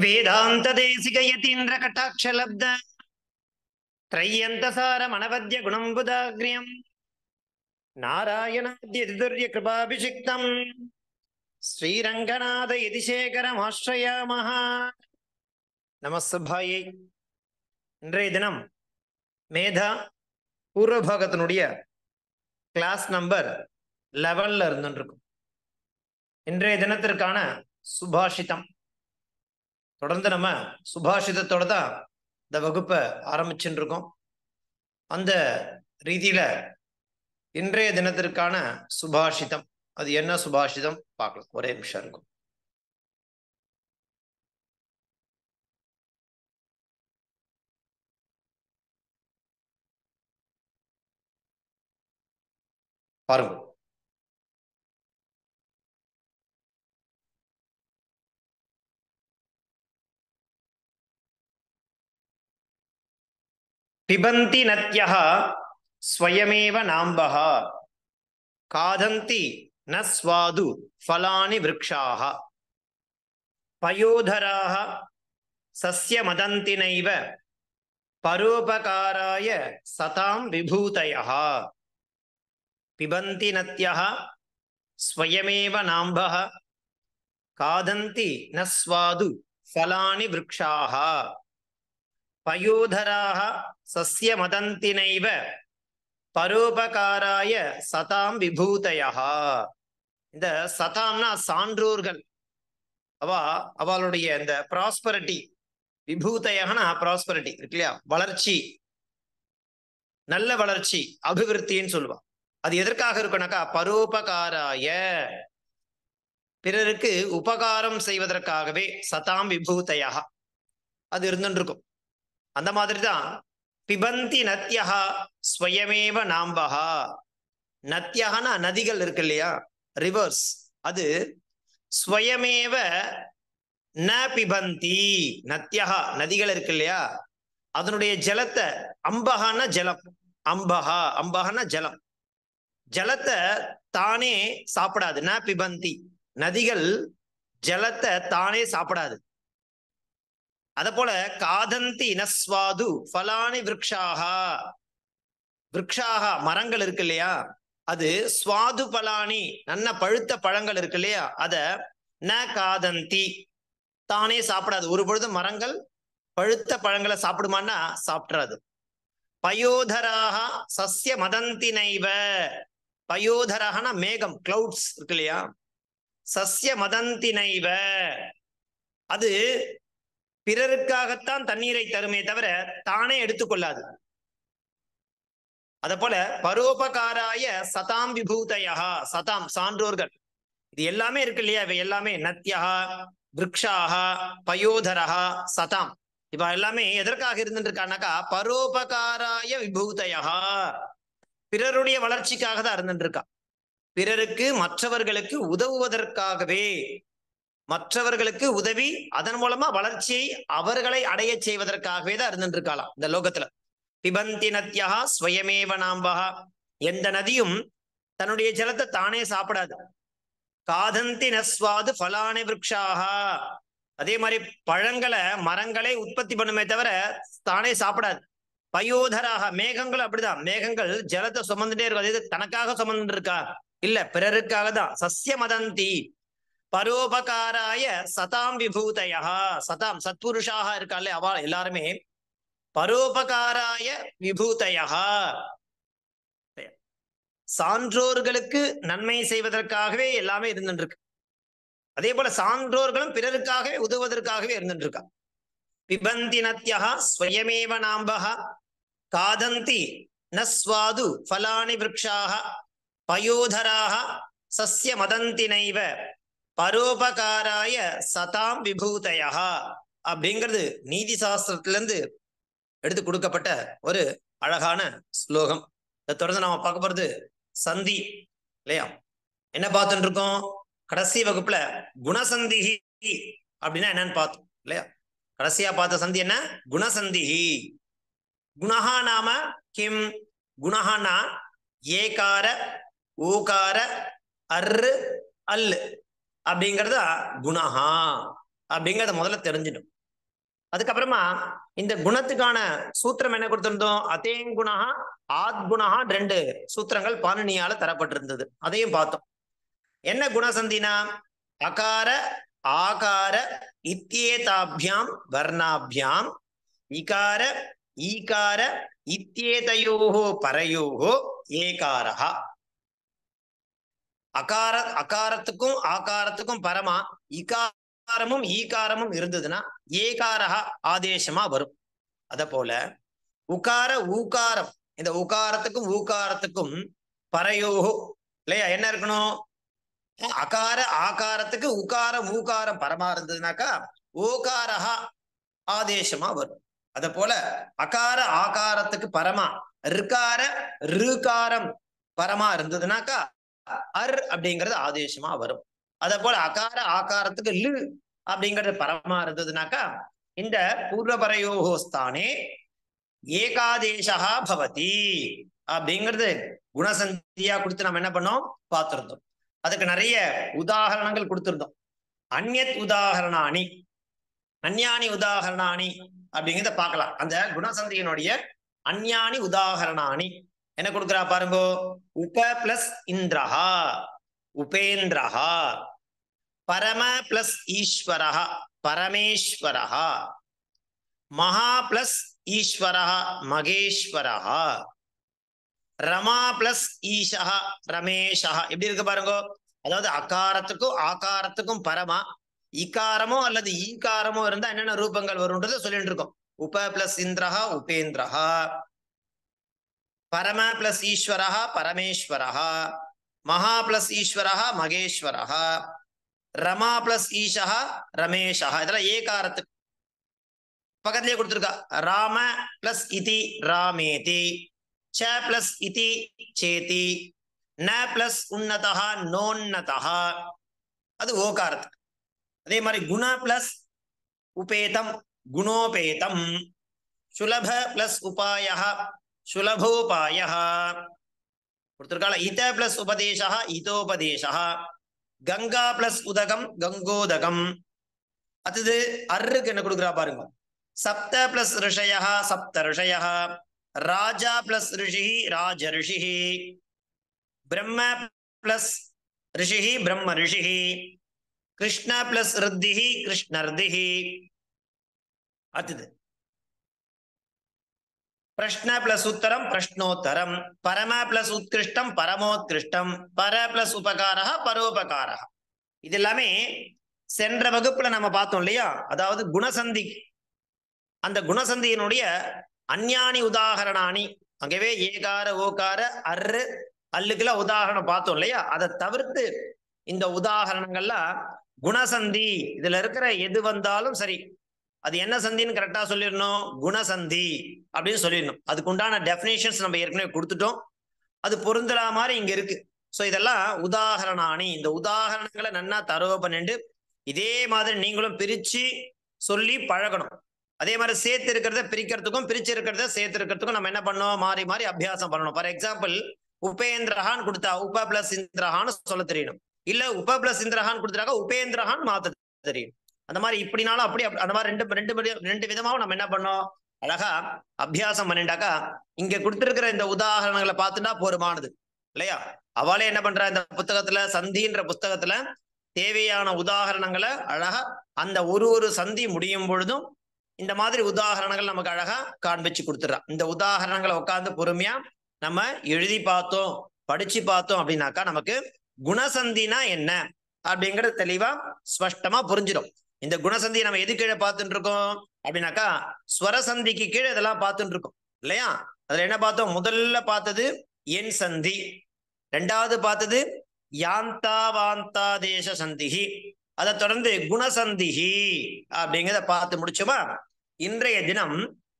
वेदांत देशिक यतीन्द्र कटाक्षलब्ध त्रय्यन्तसार मनवद्य गुणम्बुदाग्र्यम् नारायणाद्यतिदुर्य कृपाभिषिक्तम् श्रीरङ्गनाथ यतिशेखरमाश्रयामः நமஸ்தபாயை. இன்றைய தினம் Medha பூர்வபாகத்தினுடைய class number 11 இருந்துருக்கும். இன்றைய தினத்திற்கான சுபாஷிதம். தொடர்ந்து நம்ம சுபாஷிதத்தோட தான் இந்த வகுப்பை ஆரம்பிச்சுட்டு இருக்கோம். அந்த ரீதியில இன்றைய தினத்திற்கான சுபாஷிதம் அது என்ன சுபாஷிதம் பார்க்கலாம். ஒரே நிமிஷம் இருக்கும். பாருங்க. பிபந்தி நத்யஹ ஸ்வயமேவ நாம்பஹ காதந்தி ந ஸ்வாது ஃபலானி விருக்ஷாஹ பயோதராஹ சஸ்ய மதந்தி நைவ பரோபகாராய சதாம் விபூதயஹ. பிபந்தி நத்யஹ ஸ்வயமேவ நாம்பஹ காதந்தி ந ஸ்வாது ஃபலானி விருக்ஷாஹ பயோதராஹ சஸ்ய மதந்தி நைவ பரோபகாராய சதாம் விபூதயஹ. இந்த சதாம்னா சான்றோர்கள், அவளுடைய இந்த ப்ராஸ்பரிட்டி. விபூதயகனா ப்ராஸ்பரிட்டி இருக்கு இல்லையா, வளர்ச்சி, நல்ல வளர்ச்சி, அபிவிருத்தின்னு சொல்லுவா. அது எதற்காக இருக்குனாக்கா பரோபகாராய, பிறருக்கு உபகாரம் செய்வதற்காகவே சதாம் விபூதயஹ அது இருந்துருக்கும். அந்த மாதிரி தான் பிபந்தி நத்யஹா ஸ்வயமேவ நாம்பஹா. நத்யஹனா நதிகள் இருக்கு இல்லையா, ரிவர்ஸ். அது ஸ்வயமேவ ந பிபந்தி. நத்யஹா நதிகள் இருக்கு இல்லையா, அதனுடைய ஜலத்தை, அம்பஹான ஜலம், அம்பஹா அம்பஹான ஜலம், ஜலத்தை தானே சாப்பிடாது. ந பிபந்தி, நதிகள் ஜலத்தை தானே சாப்பிடாது. அத போல காதந்தி நஸ்வாது ஃபலானி விருக்ஷாஹ. விருக்ஷாஹ மரங்கள் இருக்கு இல்லையா, அது ஸ்வாது பலானி நல்ல பழுத்த பழங்கள் இருக்கு இல்லையா, அத ந காதந்தி தானே சாப்பிடாது. ஒரு பொழுது மரங்கள் பழுத்த பழங்களை சாப்பிடுமான்னா சாப்பிட்றாது. பயோதராக சஸ்ய மதந்தி நைவ. பயோதராகனா மேகம், கிளவுட்ஸ் இருக்கு இல்லையா, சஸ்ய மதந்தி நைவ, அது பிறருக்காகத்தான் தண்ணீரை தருமே தவிர தானே எடுத்துக்கொள்ளாது. அத போல பரோபகாராய சதாம் விபூதயா. சதாம் சான்றோர்கள், இது எல்லாமே இருக்கு இல்லையா, இவை எல்லாமே நத்யஹா, விருக்ஷாஹா, பயோதரஹா, சதாம், இவ எல்லாமே எதற்காக இருந்துட்டு இருக்கானாக்கா பரோபகாராய விபூதயா, பிறருடைய வளர்ச்சிக்காக தான் இருந்துட்டு இருக்கா. பிறருக்கு மற்றவர்களுக்கு உதவுவதற்காகவே, மற்றவர்களுக்கு உதவி, அதன் மூலமா வளர்ச்சியை அவர்களை அடைய செய்வதற்காகவே தான் இருந்துட்டு இருக்கலாம் இந்த லோகத்துல. பிபந்தி நத்யா ஸ்வயமேவ நாம்பஹா. எந்த நதியும் தன்னுடைய ஜலத்தை தானே சாப்பிடாது. காதந்தி நஸ்வாது ஃபலானி விருக்ஷாஹ. அதே மாதிரி பழங்களை மரங்களை உற்பத்தி பண்ணுமே தவிர தானே சாப்பிடாது. பயோதராக மேகங்கள் அப்படிதான். மேகங்கள் ஜலத்தை சுமந்துட்டே இருக்கும். அது தனக்காக சுமந்துட்டு இருக்கா? இல்ல, பிறருக்காக தான். சஸ்ய மதந்தி பரோபகாராய சதாம் விபூதயா. சதாம் சத்புருஷாக இருக்காள் அவா எல்லாருமே பரோபகாராய விபூதயா, சான்றோர்களுக்கு நன்மை செய்வதற்காகவே எல்லாமே இருந்துட்டு இருக்கு. அதே போல சான்றோர்களும் பிறருக்காகவே உதவுவதற்காகவே இருந்துட்டு இருக்கா. பிபந்தி நத்யா ஸ்வயமேவ நாம்பஹ காதந்தி நஸ்வாது ஃபலானி விருக்ஷாஹ பயோதராஹ சஸ்ய மதந்தி நைவ பரோபகாராய சதாம் விபூதயா. அப்படிங்கிறது நீதி சாஸ்திரத்திலிருந்து எடுத்து கொடுக்கப்பட்ட ஒரு அழகான ஸ்லோகம். இதை தொடர்ந்து நாம பார்க்க போறது சந்தி இல்லையா. என்ன பார்த்துட்டு இருக்கோம், கடைசி வகுப்புல குணசந்திஹி அப்படின்னா என்னன்னு பார்த்தோம் இல்லையா. கடைசியா பார்த்த சந்தி என்ன, குணசந்திஹி. குணஹா நாம கிம். குணஹானா ஏகார ஊகார அர்ரு அல்லு அப்படிங்கிறதா குணஹா அப்படிங்கிறத முதல்ல தெரிஞ்சிடும். அதுக்கப்புறமா இந்த குணத்துக்கான சூத்திரம் என்ன கொடுத்திருந்தோம்? அதேங்குணா ஆத்குணா 2 சூத்திரங்கள் பாணினியால தரப்பட்டிருந்தது. அதையும் பார்த்தோம். என்ன குணசந்தினா? அகார ஆகார இத்யேதாபியாம் வர்ணாபியாம் இகார ஈகார இத்யேதயோஹோ பரயோஹோ ஏகாரஹ. அகாரத்துக்கும் ஆகாரத்துக்கும் பரமா இகாரமும் ஈகாரமும் இருந்ததுன்னா ஏகாரஹ ஆதேசமா வரும். அத போல உகார ஊகாரம், இந்த உகாரத்துக்கும் ஊகாரத்துக்கும் பரயோஹோ இல்லையா என்ன இருக்கணும்? அகார ஆகாரத்துக்கு உகாரம் ஊகாரம் பரமா இருந்ததுனாக்கா ஓகாரஹா ஆதேசமா வரும். அத போல அகார ஆகாரத்துக்கு பரமா ரிகார ருகாரம் பரமா இருந்ததுனாக்கா அர் அப்படிங்கிறது ஆதேசமா வரும். அத போல அகார ஆகாரத்துக்கு லு அப்படிங்கிறது பரமா இருந்ததுனாக்கா இந்த பூர்வபரயோகோஸ்தானே ஏகாதேசா பவதி அப்படிங்கிறது குணசந்தியா கொடுத்து நம்ம என்ன பண்ணோம் பார்த்திருந்தோம். அதுக்கு நிறைய உதாரணங்கள் கொடுத்திருந்தோம். அந்யத் உதாரணாணி அந்யானி உதாரணாணி அப்படிங்கிறத பார்க்கலாம். அந்த குணசந்தியினுடைய அந்யானி உதாரணாணி என்ன கொடுக்குறா பாருங்க. உப பிளஸ் இந்திரஹா உபேந்திரஹா, பரம பிளஸ் ஈஸ்வரஹா பரமேஸ்வரஹா, மகா பிளஸ் ஈஸ்வரஹா மகேஸ்வரஹா, ரமா பிளஸ் ஈஷா ரமேஷா. எப்படி இருக்கு பாருங்க. அதாவது அகாரத்துக்கும் ஆகாரத்துக்கும் பரமா இகாரமோ அல்லது ஈகாரமோ இருந்தா என்னென்ன ரூபங்கள் வரும்ன்றதை சொல்லிட்டு இருக்கோம். உப பிளஸ் இந்திரஹா உபேந்திரஹா, பரம பிளஸ் ஈஸ்வரஹா பரமேஸ்வரஹா, மகா பிளஸ் ஈஸ்வரஹா மகேஸ்வரஹா, ரமா பிளஸ் ஈஷா ரமேஷா. இதெல்லாம் ஏகாரத்துக்கு பக்கத்திலேயே கொடுத்துருக்கா. ராம பிளஸ் இதி ராமேதி, ச பிளஸ் இதி சேதி, ந பிளஸ் உன்னதஹா நோன்னதஹா அது ஓகாரத்துக்கு. அதே மாதிரி குண பிளஸ் உபேதம் குணோபேதம், சுலப பிளஸ் உபாய சுலபோபாய கொடுத்திருக்கால. இத பிளஸ் உபதேச இதோபதேச, கங்கா பிளஸ் உதகம் கங்கோதகம். அது அருக்கு என்ன கொடுக்குறா பாருங்க. சப்த பிளஸ் ரிஷய சப்த ரிஷய, ராஜா பிளஸ் ரிஷி ராஜ ரிஷி, பிரம்ம பிளஸ் ரிஷி பிரம்ம ரிஷி, கிருஷ்ண பிளஸ் ரித்திஹி கிருஷ்ணர்திஹி. அடுத்தது பிரஷ்ன பிளஸ் உத்தரம் பிரஷ்னோத்தரம், பரம பிளஸ் உத்கிருஷ்டம் பரமோத்கிருஷ்டம், பர பிளஸ் உபகாரஹ பரோபகாரஹ. இது எல்லாமே சென்ற வகுப்புல நம்ம பார்த்தோம் இல்லையா. அதாவது குணசந்தி, அந்த குணசந்தியினுடைய அந்யானி உதாகரணாணி, அங்கவே ஏகார ஓகார அர்ரு அல்லுக்கெல்லாம் உதாரணம் பார்த்தோம் இல்லையா. அதை தவிர்த்து இந்த உதாரணங்கள்லாம் குணசந்தி, இதுல இருக்கிற எது வந்தாலும் சரி அது என்ன சந்தின்னு கரெக்டா சொல்லிடணும். குணசந்தி அப்படின்னு சொல்லிடணும். அதுக்கு உண்டான டெஃபினேஷன்ஸ் நம்ம ஏற்கனவே கொடுத்துட்டோம். அது பொருந்துற மாதிரி இங்க இருக்கு. ஸோ இதெல்லாம் உதாரணாணி. இந்த உதாரணங்களை நன்னா தரவு பண்ணிட்டு இதே மாதிரி நீங்களும் பிரிச்சு சொல்லி பழகணும். அதே மாதிரி சேர்த்து இருக்கிறத பிரிக்கிறதுக்கும் பிரிச்சு இருக்கிறத சேர்த்து இருக்கிறதுக்கும் நம்ம என்ன பண்ணோம், மாறி மாறி அபியாசம் பண்ணணும். ஃபார் எக்ஸாம்பிள் உபேந்திரஹான் கொடுத்தா உப பிளஸ் இந்திரஹான்னு சொல்ல தெரியணும். இல்ல உப பிளஸ் இந்திரஹான் கொடுத்துட்டாக்க உபேந்திரஹான் மாத்த தெரியும். அந்த மாதிரி இப்படினாலும் அப்படி அந்த மாதிரி ரெண்டு விதமாவும் நம்ம என்ன பண்ணோம், அழகா அபியாசம் பண்ணிட்டாக்கா இங்க கொடுத்திருக்கிற இந்த உதாரணங்களை பார்த்துட்டா போருமானது இல்லையா. அவளே என்ன பண்றா, இந்த புத்தகத்துல சந்தின்ற புத்தகத்துல தேவையான உதாரணங்களை அழகா அந்த ஒரு சந்தி முடியும் பொழுதும் இந்த மாதிரி உதாரணங்கள் நமக்கு அழகா காண்பிச்சு கொடுத்துடுறா. இந்த உதாரணங்களை உட்கார்ந்து பொறுமையா நம்ம எழுதி பார்த்தோம் படிச்சு பார்த்தோம் அப்படின்னாக்கா நமக்கு குணசந்தினா என்ன அப்படிங்கிறது தெளிவா ஸ்பஷ்டமா புரிஞ்சிடும். இந்த குணசந்தியை நம்ம எது கீழே பார்த்துட்டு இருக்கோம் அப்படின்னாக்கா ஸ்வரசந்திக்கு கீழே இதெல்லாம் பார்த்துட்டு இருக்கோம் இல்லையா. அதுல என்ன பார்த்தோம், முதல்ல பார்த்தது என் சந்தி, ரெண்டாவது பார்த்தது யாந்தாவாந்தாதேச சந்திஹி, அதை தொடர்ந்து குணசந்திஹி அப்படிங்கிறத பார்த்து முடிச்சோமா. இன்றைய தினம்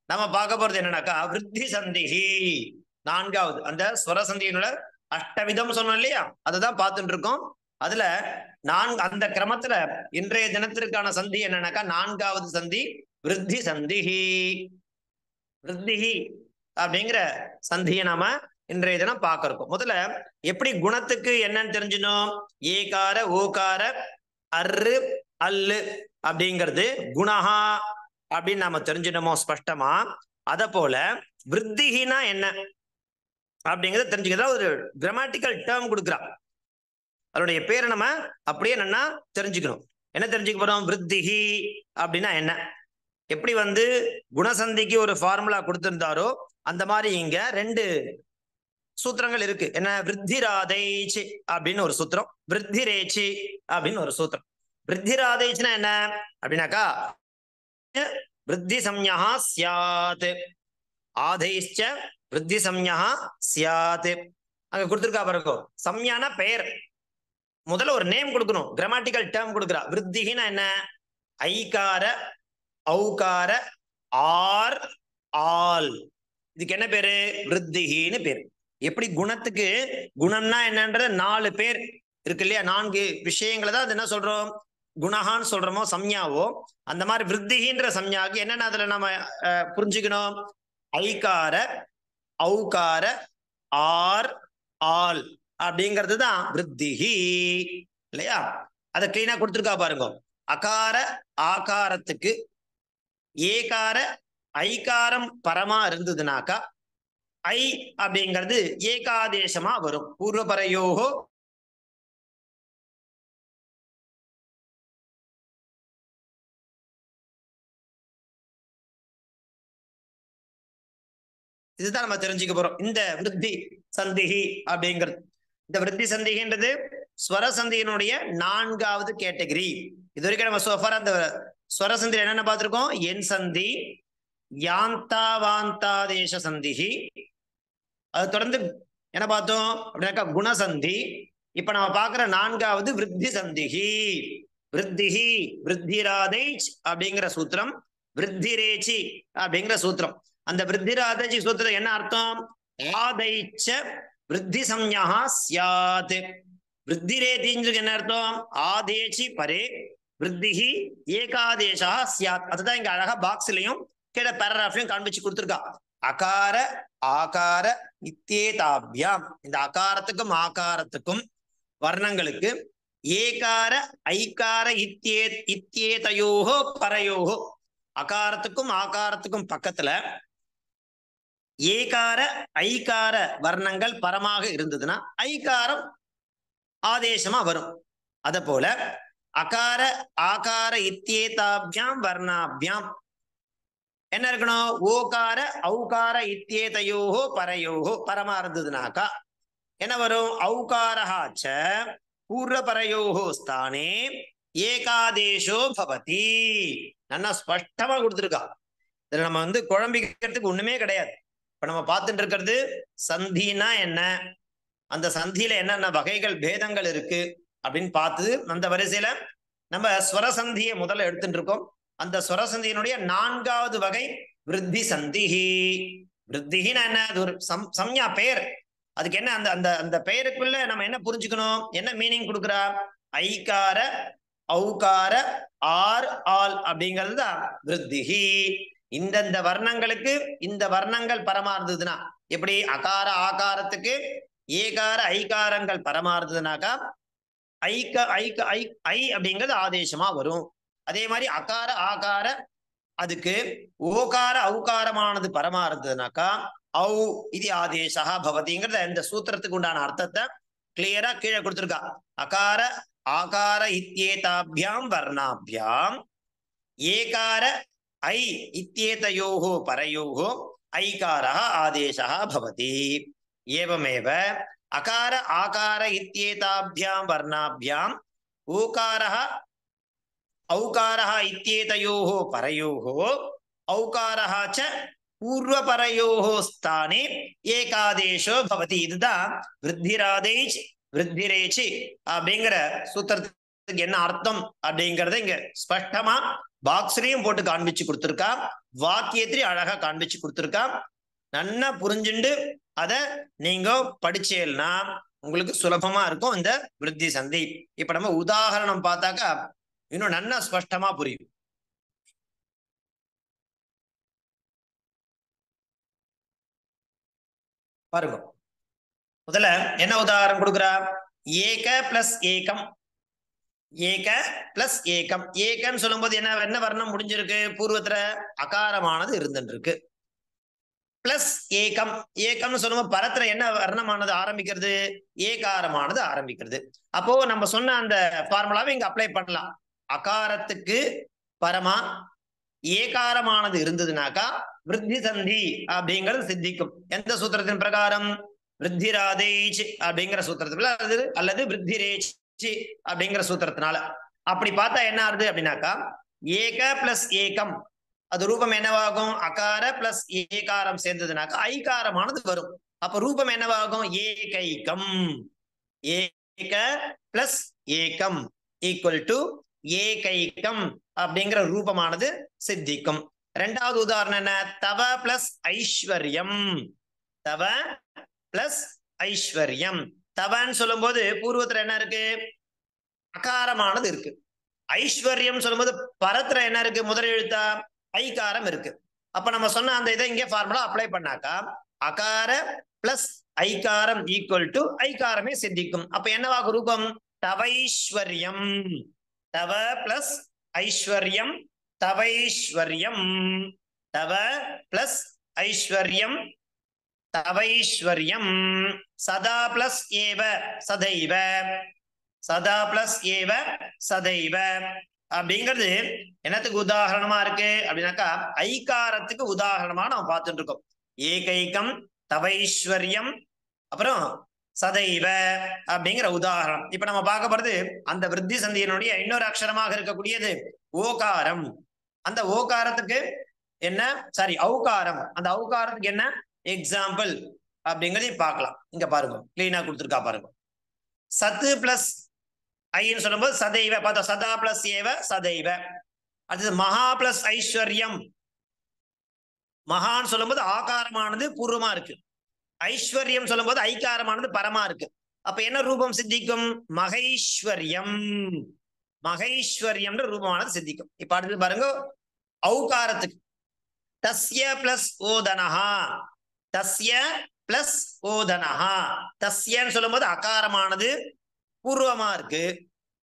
நம்ம பார்க்க போறது என்னன்னாக்கா விருத்தி சந்திஹி, நான்காவது அந்த ஸ்வரசந்தியினோட அஷ்டவிதம் சொன்னோம் இல்லையா, அதைதான் பார்த்துட்டு இருக்கோம். அதுல அந்த கிரமத்துல இன்றைய தினத்திற்கான சந்தி என்னன்னாக்கா நான்காவது சந்தி விருத்தி சந்திஹி. விருத்திஹி அப்படிங்கிற சந்தியை நாம இன்றைய தினம் பார்க்க இருக்கோம். முதல்ல எப்படி குணத்துக்கு என்னன்னு தெரிஞ்சுனோம், ஏகார ஓகார அர்ரு அல்லு அப்படிங்கிறது குணஹா அப்படின்னு நாம தெரிஞ்சிடமோ ஸ்பஷ்டமா. அத போல விருத்திஹினா என்ன அப்படிங்கறத தெரிஞ்சுக்கிறதா ஒரு கிராமட்டிக்கல் டேர்ம் கொடுக்குறா. அதனுடைய பேரை நம்ம அப்படியே என்னன்னா தெரிஞ்சுக்கணும். என்ன தெரிஞ்சுக்க போறோம்? விருத்திஹி அப்படின்னா என்ன? எப்படி குணசந்திக்கு ஒரு ஃபார்முலா கொடுத்திருந்தாரோ அந்த மாதிரி இங்க ரெண்டு சூத்திரங்கள் இருக்கு. என்ன? விருத்திராதைச்சி அப்படின்னு ஒரு சூத்திரம், விருத்திரேச்சி அப்படின்னு ஒரு சூத்திரம். விருத்திராதைச்சுனா என்ன அப்படின்னாக்கா விருத்தி சம்யா சியாத், ஆதைச்ச விருத்தி சம்யா சியாத். அங்க கொடுத்திருக்கா பாருங்க, சம்யான பெயர். முதல்ல ஒரு நேம் கொடுக்கணும், கிராமட்டிக்கல் டேர்ம் கொடுக்குறா. விருத்தினா என்ன? ஐகார ஔகார ஆர் ஆல், இதுக்கு என்ன பேரு? விருத்தின்னு பேரு. எப்படி குணத்துக்கு குணம்னா என்னன்றது 4 பேர் இருக்கு இல்லையா, 4 விஷயங்களை தான் அது என்ன சொல்றோம், குணஹான்னு சொல்றோமோ சம்யாவோ, அந்த மாதிரி விருத்தின்ற சம்யாவுக்கு என்னென்ன அதுல நம்ம புரிஞ்சுக்கணும்? ஐகார ஔகார ஆர் ஆல் அப்படிங்கிறது தான் விருத்திஹி இல்லையா. அதை கிளீனா கொடுத்துருக்கா பாருங்க. அகார ஆகாரத்துக்கு ஏகார ஐகாரம் பரமா இருந்ததுனாக்கா ஐ அப்படிங்கிறது ஏகாதேசமா வரும். பூர்வபரையோகோ இதுதான் நம்ம தெரிஞ்சுக்க போறோம். இந்த விருத்தி சந்திஹி அப்படிங்கிறது, இந்த விருத்தி சந்திகின்றது ஸ்வரசந்தியினுடைய 4வது கேட்டகரி. இது வரைக்கும் நம்ம சோஃபார் அந்த ஸ்வரசந்தி என்னென்ன பார்த்திருக்கோம்? என் சந்தி, யாந்தாவாந்தாதேச சந்திஹி. அது தொடர்ந்து என்ன பார்த்தோம் அப்படின்னாக்கா குணசந்தி. இப்ப நம்ம பார்க்கிற 4வது விருத்தி சந்திஹி. விருத்திஹி விருத்திராதைச் அப்படிங்கிற சூத்திரம், விருத்திரேச்சி அப்படிங்கிற சூத்திரம். அந்த விருத்திராதைச்சி சூத்திரம் என்ன அர்த்தம்? ஆதைச்ச விருத்தி சம்யா சியாத். விருத்திரேதிங்கிறது என்ன அர்த்தம்? ஆதேச்சி பரே விருத்திஹி ஏகாதேசா சியாத். அதுதான் இங்க அழகா பாக்ஸ்லயும் கீழே பேராகிராஃப்லயும் காண்பிச்சு கொடுத்துருக்கா. அகார ஆகார இத்தியேதாபியாம், இந்த அகாரத்துக்கும் ஆகாரத்துக்கும் வர்ணங்களுக்கு ஏகார ஐகார இத்தியேதயோஹோ பரயோஹோ, அகாரத்துக்கும் ஆகாரத்துக்கும் பக்கத்துல ஏகார ஐகார வர்ணங்கள் பரமாக இருந்ததுன்னா ஐகாரம் ஆதேசமா வரும். அத போல அகார ஆகார இத்தியேதாபியாம் வர்ணாபியாம் என்ன இருக்கணும்? ஓகார ஔகார இத்தியேதயோஹோ பரயோஹோ பரமா இருந்ததுனாக்கா என்ன வரும்? ஔகாரஹாச்ச பூர்வபரயோஹோ ஸ்தானே ஏகாதேசோ பவதி. நல்லா ஸ்பஷ்டமா கொடுத்துருக்கா. இதுல நம்ம குழம்பிக்கிறதுக்கு ஒண்ணுமே கிடையாது. இப்ப நம்ம பார்த்துட்டு இருக்கிறது சந்தினா என்ன, அந்த சந்தியில என்னென்ன வகைகள் பேதங்கள் இருக்கு அப்படின்னு பார்த்து அந்த வரிசையில நம்ம ஸ்வரசந்தியை முதல்ல எடுத்துட்டு இருக்கோம். அந்த ஸ்வரசந்தியினுடைய 4வது வகை விருத்தி சந்திஹி. விருத்திஹினா என்ன? அது ஒரு சம்யா பெயர். அதுக்கு என்ன அந்த அந்த அந்த பெயருக்குள்ள நம்ம என்ன புரிஞ்சுக்கணும், என்ன மீனிங் கொடுக்குறா? ஐகார ஔகார ஆர் ஆல் அப்படிங்கிறது தான் விருத்திஹி. இந்தந்த வர்ணங்களுக்கு இந்த வர்ணங்கள் பரமா இருந்ததுன்னா எப்படி? அகார ஆகாரத்துக்கு ஏகார ஐகாரங்கள் பரமா இருந்ததுனாக்கா ஐக்க ஐக்க ஐ ஐ அப்படிங்கிறது ஆதேசமா வரும். அதே மாதிரி அகார ஆகார அதுக்கு ஓகார ஔகாரமானது பரமா இருந்ததுனாக்கா ஔ இது ஆதேசா பவதிங்கிறத இந்த சூத்திரத்துக்கு உண்டான அர்த்தத்தை கிளியரா கீழே கொடுத்திருக்கா. அகார ஆகார இத்தியேதாபியாம் வர்ணாபியாம் ஏகார ஐ இத்தியேதயோஹோ பரயோஹோ ஐகாரः ஆதேசः பவதி. ஏவமேவ அகார ஆகார இத்தியேதாபியாம் வர்ணாபியாம் ஓகாரः ஔகாரः இத்தியேதயோஹோ பரயோஹோ ஔகாரः ச பூர்வபரயோஹோ ஸ்தானே ஏகாதேசோ பவதி. இதுதான் விருத்திராதைச் விருத்திரேச்சி அப்படிங்கிற சூத்திரத்துக்கு என்ன அர்த்தம் அப்படிங்கறத இங்க ஸ்பஷ்டமா பாக்ஸ்லயும் போட்டு காண்பிச்சு கொடுத்துருக்கா, வாக்கியத்திலையும் அழகா காண்பிச்சு கொடுத்துருக்கா. நல்லா புரிஞ்சுண்டு அத நீங்க படிச்சேன்னா உங்களுக்கு சுலபமா இருக்கும் இந்த விருத்தி சந்தி. இப்ப நம்ம உதாரணம் பார்த்தாக்கா இன்னும் நல்லா ஸ்பஷ்டமா புரியும். பாருங்க, முதல்ல என்ன உதாரணம் கொடுக்குறா? ஏக பிளஸ் ஏகம் ஏக பிளஸ் ஏகம். ஏகம் சொல்லும் போது என்ன வர்ணம் முடிஞ்சிருக்கு? பூர்வத்துல அகாரமானது இருந்துருக்கு. பிளஸ் ஏகம். ஏகம்னு சொல்லும்போது பரத்துல என்ன வர்ணமானது ஆரம்பிக்கிறது? ஏகாரமானது ஆரம்பிக்கிறது. அப்போ நம்ம சொன்ன அந்த ஃபார்முலாவை இங்க அப்ளை பண்ணலாம். அகாரத்துக்கு பரமா ஏகாரமானது இருந்ததுனாக்கா விருத்தி சந்தி அப்படிங்கிறது சித்திக்கும். எந்த சூத்திரத்தின் பிரகாரம்? விருத்திராதேச் அப்படிங்கிற சூத்திரத்துல அல்லது விருத்திரேச் அப்படிங்கிற சூத்திரத்தினால. அப்படி பார்த்தா என்ன ஆகுது அப்படின்னாக்கா ஏக பிளஸ் ஏகம் அது ரூபம் என்னவாகும்? அகார பிளஸ் ஏகாரம் சேர்ந்ததுனாக்கா ஐகாரமானது வரும். அப்ப ரூபம் என்னவாகும்? ஏகைகம். ஏக பிளஸ் ஏகம் ஈக்குவல் டு ஏகைகம் அப்படிங்கிற ரூபமானது சித்திக்கும். இரண்டாவது உதாரணம் என்ன? தவ பிளஸ் ஐஸ்வர்யம். தவ பிளஸ் ஐஸ்வர்யம். தவன்னு சொல்லும் போது பூர்வத்துல என்ன இருக்கு? அகாரமானது இருக்கு. ஐஸ்வர்யம் சொல்லும்போது பரத்துல என்ன இருக்கு? முதல் எழுத்தா ஐகாரம் இருக்கு. அப்ப நம்ம சொன்ன அந்த இதை இங்கே ஃபார்முலா அப்ளை பண்ணாக்கா அகார பிளஸ் ஐகாரம் ஈக்குவல் டு ஐகாரமே சித்திக்கும். அப்ப என்னவாகும் ரூபம்? தவைஸ்வர்யம். தவ பிளஸ் ஐஸ்வர்யம் தவைஸ்வர்யம். தவ பிளஸ் ஐஸ்வர்யம் தவைஸ்வர்யம். சதா பிளஸ் ஏவ சதைவ. சதா பிளஸ் ஏவ சதைவ அப்படிங்கிறது என்னத்துக்கு உதாரணமா இருக்கு அப்படின்னாக்கா ஐகாரத்துக்கு உதாரணமா நம்ம பார்த்துட்டு இருக்கோம். ஏகைகம் தவைஸ்வர்யம் அப்புறம் சதைவ அப்படிங்கிற உதாரணம். இப்ப நம்ம பார்க்க போறது அந்த விருத்தி சந்தியினுடைய இன்னொரு அக்ஷரமாக இருக்கக்கூடியது ஓகாரம். அந்த ஓகாரத்துக்கு என்ன? சாரி ஔகாரம். அந்த ஔகாரத்துக்கு என்ன எக்ஸாம்பிள் அப்படிங்கறதையும் பார்க்கலாம். இங்க பாருங்க, கிளீனா கொடுத்துருக்கா பாருங்க. சத்து பிளஸ் ஐன்னு சொல்லும்போது சதைவ பார்த்தா சதா பிளஸ் ஏவ சதைவ. அடுத்தது மகா பிளஸ் ஐஸ்வர்யம். மகான்னு சொல்லும்போது ஆகாரமானது பூர்வமா இருக்கு. ஐஸ்வர்யம் சொல்லும் போது ஐகாரமானது பரமா இருக்கு. அப்ப என்ன ரூபம் சித்திக்கும்? மகைஸ்வர்யம். மகைஸ்வர்யம் ரூபமானது சித்திக்கும். இப்ப அடுத்து பாருங்க ஔகாரத்துக்கு தஸ்ய பிளஸ் ஓதனஹா. தஸ்ய பிளஸ் ஓதனஹா. தஸ்யன்னு சொல்லும் போது அகாரமானது பூர்வமா இருக்கு.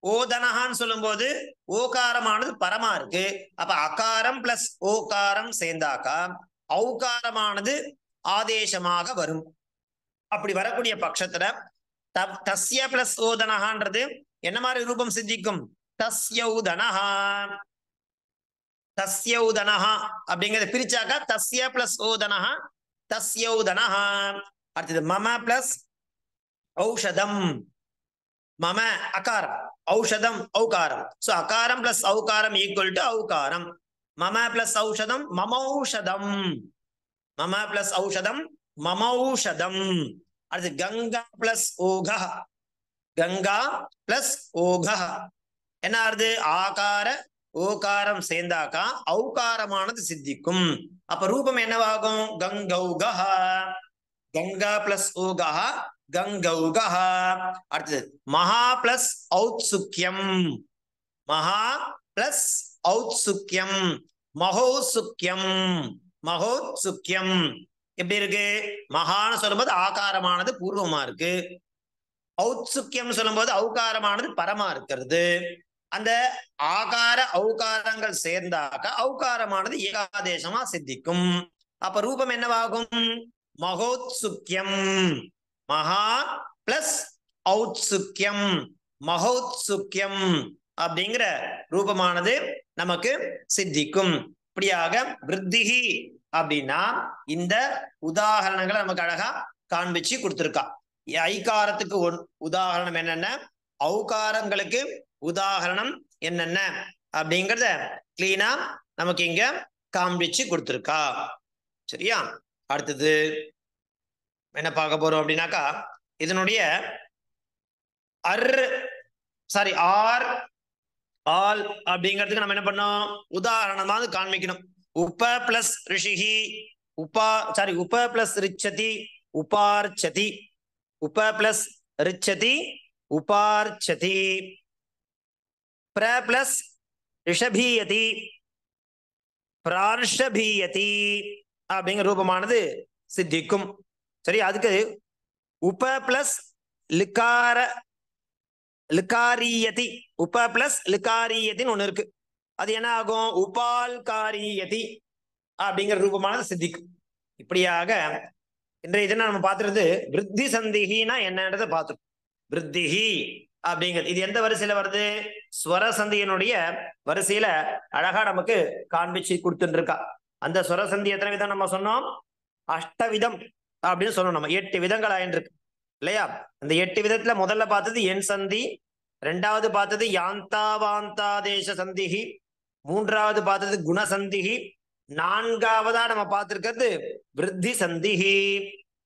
ஓதனஹான்னு சொல்லும் போது ஓகாரமானது பரமா இருக்கு. அப்ப அகாரம் பிளஸ் ஓகாரம் சேர்ந்தாக்கா ஔகாரமானது ஆதேசமாக வரும். அப்படி வரக்கூடிய பட்சத்துல தஸ்ய பிளஸ் ஓதனஹான்றது என்ன மாதிரி ரூபம் சித்திக்கும்? தஸ்யௌதனஹா. தஸ்யௌதனஹா அப்படிங்கறத பிரிச்சாக்கா தஸ்ய பிளஸ் ஓதனஹா தஸ்யௌதனஹா. அடுத்தது மம பிளஸ் ஔஷதம். மம அகாரம் ஔஷதம் ஔகாரம். சோ அகாரம் பிளஸ் ஔகாரம் ஈக்குவல் டு ஔகாரம். மம பிளஸ் ஔஷதம் மமௌஷதம். மம பிளஸ் ஔஷதம் மமௌஷதம். அடுத்து கங்கா பிளஸ் ஓக. கங்கா பிளஸ் ஓக என்ன ஆறுது? ஆகார ஓகாரம் சேர்ந்தாக்கா ஔகாரமானது சித்திக்கும். அப்ப ரூபம் என்னவாகும்? கங்கௌக. கங்கா பிளஸ் ஓக கங்கௌக. அடுத்தது மகா பிளஸ் ஔத்சுக்கியம். மகா பிளஸ் ஔத்சுக்கியம் மகோசுக்கியம். மகோத்சுக்கியம் எப்படி இருக்கு? மகான்னு சொல்லும்போது ஆகாரமானது பூர்வமா இருக்கு. ஔத்சுக்கியம் சொல்லும் போது ஔகாரமானது பரமா இருக்கிறது. அந்த ஆகார ஔகாரங்கள் சேர்ந்தாக்க ஔகாரமானது ஏகாதேசமா சித்திக்கும். அப்ப ரூபம் என்னவாகும்? மகோத்சுக்கியம். மகா பிளஸ் ஔத்சுக்கியம் மகோத்சுக்கியம் அப்படிங்கிற ரூபமானது நமக்கு சித்திக்கும். இப்படியாக விருத்திகி அப்படின்னா இந்த உதாரணங்களை நமக்கு அழகா காண்பிச்சு கொடுத்திருக்கா. ஐகாரத்துக்கு உதாரணம் என்னென்ன, ஔகாரங்களுக்கு உதாரணம் என்னென்ன அப்படிங்கிறத கிளீனா நமக்கு இங்க காண்பிச்சு கொடுத்திருக்கா. சரியா? அடுத்தது என்ன பார்க்க போறோம் அப்படின்னாக்கா இதனுடைய ஆர் ஆல் அப்படிங்கிறதுக்கு நம்ம என்ன பண்ணோம்? உதாரணமா காண்பிக்கணும். உப பிளஸ் ரிஷிஹி உப பிளஸ் ரிச்சதி உபார்ச்சதி. உப பிளஸ் ரிச்சதி உபார்ச்சதி. பிர பிளஸ் ரிஷபீயதி பிரார்ஷபீயதி அப்படிங்கிற ரூபமானது சித்திக்கும். சரி, அதுக்கு உப பிளஸ் லிக்கார லிகாரியதி, உப பிளஸ் லிகாரியத்தின்னு ஒண்ணு இருக்கு. அது என்ன ஆகும்? உபால்காரியதி அப்படிங்கிற ரூபமானது சித்திக்கும். இப்படியாக இன்றைய தினம் நம்ம பார்த்துறது விருத்தி சந்திகினா என்னன்றதை பார்த்துருக்கோம். விருத்திஹி அப்படிங்கிறது இது எந்த வரிசையில வருது? ஸ்வர சந்தியினுடைய வரிசையில அழகா நமக்கு காண்பிச்சு கொடுத்துட்டு இருக்கா. அந்த ஸ்வர சந்தி எத்தனை விதம் நம்ம சொன்னோம்? அஷ்டவிதம் அப்படின்னு சொன்னோம். நம்ம 8 விதங்கள் ஆயிருக்கு இல்லையா? அந்த 8 விதத்துல முதல்ல பார்த்தது என் சந்தி, ரெண்டாவது பார்த்தது யாந்தாவாந்தாதேச சந்திகி, மூன்றாவது பார்த்தது குணசந்திகி, நான்காவதா நம்ம பார்த்திருக்கிறது விருத்தி சந்திகி.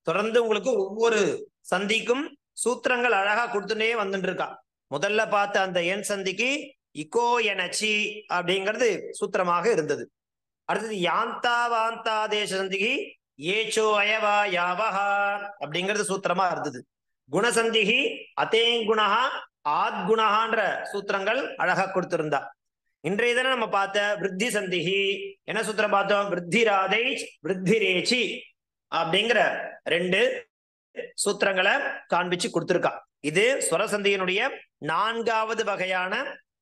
தொடர்ந்து உங்களுக்கு ஒவ்வொரு சந்திக்கும் சூத்திரங்கள் அழகா கொடுத்துட்டே வந்துட்டு இருக்கா. முதல்ல பார்த்த அந்த என் சந்திக்கு இகோ எனச்சி அப்படிங்கிறது சூத்திரமாக இருந்தது. அடுத்தது யாந்தாவாந்தாதேச சந்திகி ஏச்சோ அயவா யாவஹா அப்படிங்கிறது சூத்திரமா இருந்தது. குணசந்திகி அதேங்குணா ஆத்குணான்ற சூத்திரங்கள் அழகா கொடுத்திருந்தா. இன்றைய தினம் நம்ம பார்த்த விருத்தி சந்திகி என்ன சூத்திரம் பார்த்தோம்? விருத்திராதை விருத்திரேச்சி அப்படிங்கிற 2 சூத்திரங்களை காண்பிச்சு கொடுத்திருக்கா. இது ஸ்வரசந்தியினுடைய 4வது வகையான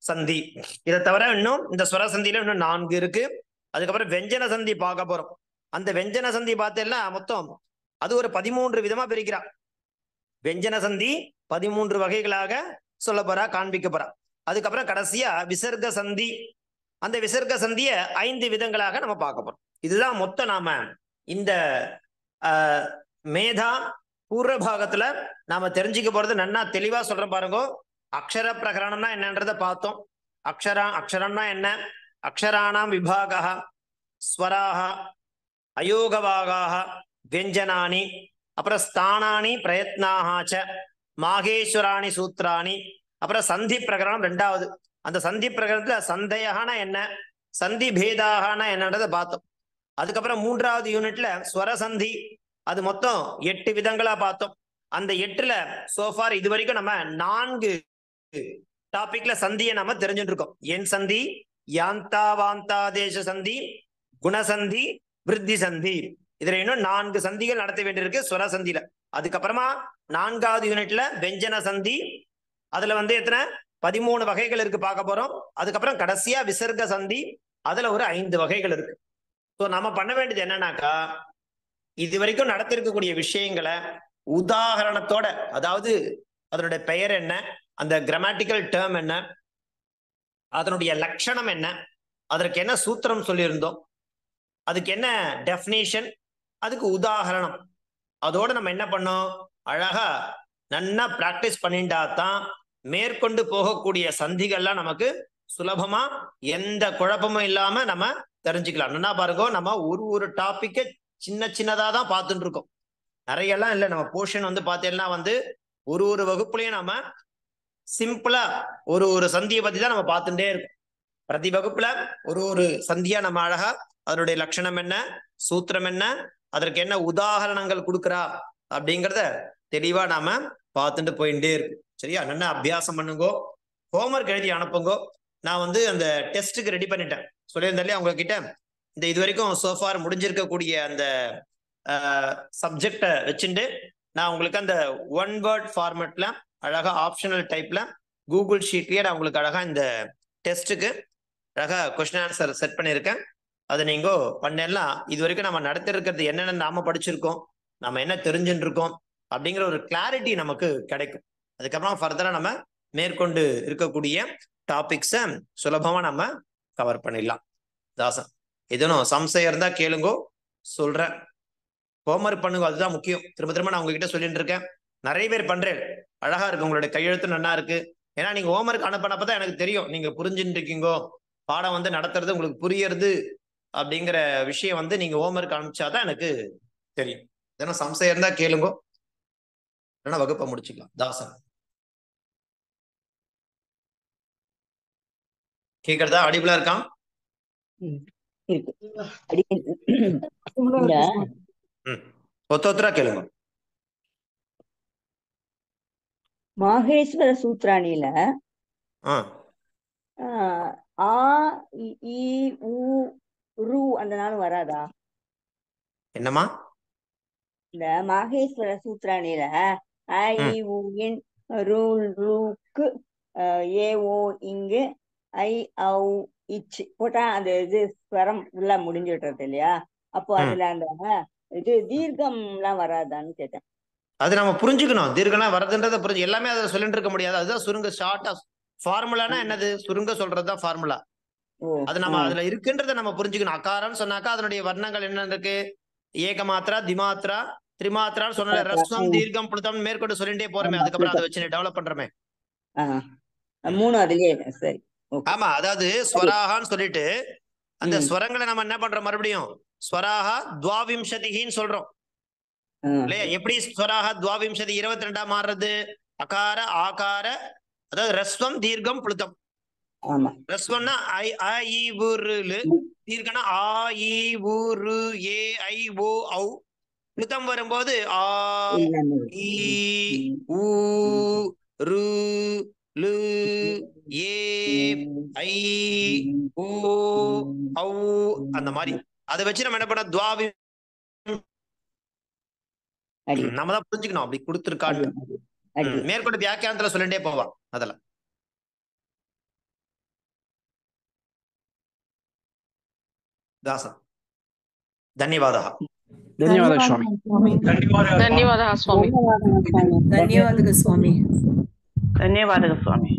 சந்தி. இதை தவிர இன்னும் இந்த ஸ்வரசந்தியில இன்னும் 4 இருக்கு. அதுக்கப்புறம் வெஞ்சன சந்தி பார்க்க போறோம். அந்த வெஞ்சன சந்தி பார்த்தேன்னா மொத்தம் அது ஒரு 13 விதமா பிரிக்கிறா. வெஞ்சன சந்தி 13 வகைகளாக சொல்ல போறா, காண்பிக்க போறா. அதுக்கப்புறம் கடைசியா விசர்க சந்தி. அந்த விசர்க சந்திய 5 விதங்களாக நம்ம பார்க்க போறோம். இதுதான் மொத்தம் நாம இந்த மேதா பூர்வ பாகத்துல நாம தெரிஞ்சுக்க போறது. நன்னா தெளிவா சொல்றேன் பாருங்க. அக்ஷர பிரகரணம்னா என்னன்றதை பார்த்தோம். அக்ஷரம்னா என்ன? அக்ஷராணாம் விபாகா, ஸ்வராக, அயோகவாகாக, வியஞ்சனானி, அப்புறம் ஸ்தானானி பிரயத்னாச்ச, மாகேஸ்வராணி சூத்ராணி, அப்புறம் சந்தி பிரகரணம் 2வது. அந்த சந்தி பிரகரணத்துல சந்தையானா என்ன, சந்தி பேதாகனா என்னன்றதை பார்த்தோம். அதுக்கப்புறம் 3வது யூனிட்ல ஸ்வரசந்தி, அது மொத்தம் 8 விதங்களா பார்த்தோம். அந்த 8ல சோஃபார் இது வரைக்கும் நம்ம 4 டாபிக்ல சந்தியை நம்ம தெரிஞ்சுட்டு இருக்கோம். என் சந்தி, யாந்தாவாந்தாதேச சந்தி, குணசந்தி, விருத்தி சந்தி. இதுல இன்னும் 4 சந்திகள் நடத்த வேண்டியிருக்கு ஸ்வரசந்தியில. அதுக்கப்புறமா 4வது யூனிட்ல வெஞ்சன சந்தி, அதுல எத்தனை 13 வகைகள் இருக்கு பார்க்க போறோம். அதுக்கப்புறம் கடைசியா விசர்க சந்தி, அதுல ஒரு 5 வகைகள் இருக்கு. ஸோ நம்ம பண்ண வேண்டியது என்னன்னாக்கா, இது வரைக்கும் நடத்திருக்கக்கூடிய விஷயங்களை உதாரணத்தோட, அதாவது அதனுடைய பெயர் என்ன, அந்த கிராமட்டிக்கல் டேர்ம் என்ன, அதனுடைய லட்சணம் என்ன, அதற்கு என்ன சூத்திரம் சொல்லியிருந்தோம், அதுக்கு என்ன டெஃபினேஷன், அதுக்கு உதாரணம், அதோட நம்ம என்ன பண்ணோம், அழகா நன்னா பிராக்டிஸ் பண்ணிட்டா தான் மேற்கொண்டு போகக்கூடிய சந்திகள்லாம் நமக்கு சுலபமா எந்த குழப்பமும் இல்லாம நம்ம தெரிஞ்சுக்கலாம். என்ன பாருங்க, நம்ம ஒரு டாபிக்கை சின்னதா தான் பார்த்துட்டு இருக்கோம். நிறைய எல்லாம் இல்லை. நம்ம போர்ஷன் பார்த்தீங்கன்னா ஒரு வகுப்புலையும் நம்ம சிம்பிளா ஒரு சந்தியை பத்தி தான் நம்ம பார்த்துட்டே இருக்கோம். பிரதி வகுப்புல ஒரு சந்தியா நம்ம அழகா அதனுடைய லட்சணம் என்ன, சூத்திரம் என்ன, அதற்கு என்ன உதாரணங்கள் கொடுக்குறா அப்படிங்கிறத தெளிவா நாம பார்த்துட்டு போயிட்டே இருக்கும். சரியா? நல்லா அபியாசம் பண்ணுங்கோ, ஹோம்ஒர்க் எழுதி அனுப்புங்கோ. நான் அந்த டெஸ்ட்டுக்கு ரெடி பண்ணிட்டேன் சொல்லியிருந்தாலே உங்ககிட்ட. இந்த இது வரைக்கும் சோஃபார் முடிஞ்சிருக்கக்கூடிய அந்த சப்ஜெக்டை வச்சுட்டு நான் உங்களுக்கு அந்த 1 வேர்ட் ஃபார்மேட்ல அழகா ஆப்ஷனல் டைப்ல கூகுள் ஷீட்லயே நான் உங்களுக்கு அழகா இந்த டெஸ்ட்டுக்கு அழகா கொஸ்டின் ஆன்சர் செட் பண்ணியிருக்கேன். அதை நீங்க பண்ணலாம். இது வரைக்கும் நம்ம நடத்திருக்கிறது என்னென்ன நாம படிச்சிருக்கோம், நம்ம என்ன தெரிஞ்சுட்டு இருக்கோம் அப்படிங்கிற ஒரு கிளாரிட்டி நமக்கு கிடைக்கும். அதுக்கப்புறம் ஃபர்தரா நம்ம மேற்கொண்டு இருக்கக்கூடிய டாபிக்ஸை சுலபமா நம்ம கவர் பண்ணிடலாம். தாசன், எதுவும் சம்சயம் இருந்தா கேளுங்கோ, சொல்றேன். ஹோம்ஒர்க் பண்ணுங்க, அதுதான் முக்கியம். திரும்ப நான் உங்ககிட்ட சொல்லிட்டு இருக்கேன். நிறைய பேர் பண்றேன், அழகா இருக்கு, உங்களுடைய கையெழுத்து நல்லா இருக்கு. ஏன்னா நீங்க ஹோம்ஒர்க் அனுப்பினப்பதான் எனக்கு தெரியும் நீங்க புரிஞ்சுட்டு இருக்கீங்கோ, பாடம் நடத்துறது உங்களுக்கு புரியறது அப்படிங்கிற விஷயம் நீங்க ஹோம்ஒர்க் அனுப்பிச்சாதான் எனக்கு தெரியும். ஏன்னா சம்சயம் இருந்தா கேளுங்கோ, இல்லைன்னா வகுப்பை முடிச்சுக்கலாம். தாசன் கேக்குறதா? அடிபலா இருக்கான்? ஒத்தொத்தரா கேளுங்க. மாகேஸ்வர சூத்ராணியில ஆ இ உ ரு அந்த நாளும் வராதா? என்னமா? இந்த மாகேஸ்வர சூத்ராணியில ஐ உ இன் ரு ருக்கு ஏ ஓ இங்கு ஐ ஔ இச் போட்டா அந்த இது ஸ்வரம் உள்ள முடிஞ்சுடுறது இல்லையா? அப்போ அதுல அந்த இது தீர்க்கம் எல்லாம் வராதான்னு கேட்டேன். அது நம்ம புரிஞ்சுக்கணும். தீர்க்கம்லாம் வரதுன்றதை புரிஞ்சு எல்லாமே அதை சொல்லிட்டு இருக்க முடியாது. அதுதான் சுருங்க ஷார்ட்டா ஃபார்முலானா என்னது? சுருங்க சொல்றதுதான் ஃபார்முலா. அது நம்ம அதுல இருக்குன்றதை நம்ம புரிஞ்சுக்கணும். அகாரம்னு சொன்னாக்கா அதனுடைய வர்ணங்கள் என்ன இருக்கு? ஏக மாத்திரா, திமாத்திரா, திரிமாத்திரான்னு சொன்ன ரஸ்வம் தீர்க்கம் புளுத்தம் மேற்கொண்டு சொல்லிட்டே போறோமே. அதுக்கப்புறம் அதை வச்சு டெவலப் பண்றோமே. 3 அதுலயே சரி. ஆமா, அதாவது ஸ்வராகான்னு சொல்லிட்டு அந்த ஸ்வரங்களை நம்ம என்ன பண்றோம்? மறுபடியும் ஸ்வராகா துவாவிம்சதின்னு சொல்றோம் இல்லையா? எப்படி ஸ்வராகா துவாவிம்சதி 22 மாறுறது? அகார ஆகார, அதாவது ரஸ்வம் தீர்க்கம் புளுத்தம். ரஸ்வம்னா ஐ அ இ உ ரு, தீர்க்கம்னா ஆ இ உ ரு ஏ ஐ ஓ ஔ. புளுத்தம் வரும்போது ஆ இ உ ரு லு ஏ ஐ ஓ ஔ, அந்த மாதிரி. அதை வச்சு நம்ம என்ன பண்ண? துவாவி நம்ம தான் புரிஞ்சுக்கணும் அப்படி கொடுத்துருக்கான்னு. மேற்கொண்டு வியாக்கியானத்துல சொல்லிட்டே போவான் அதெல்லாம். தாசன் ధన్యవాదాः. ధన్యవాదాలు స్వామి. ధన్యవాదాలు స్వామి. ధన్యవాదాలు స్వామి. ధన్యవాదాలు స్వామి. ధన్యవాదాలు స్వామి.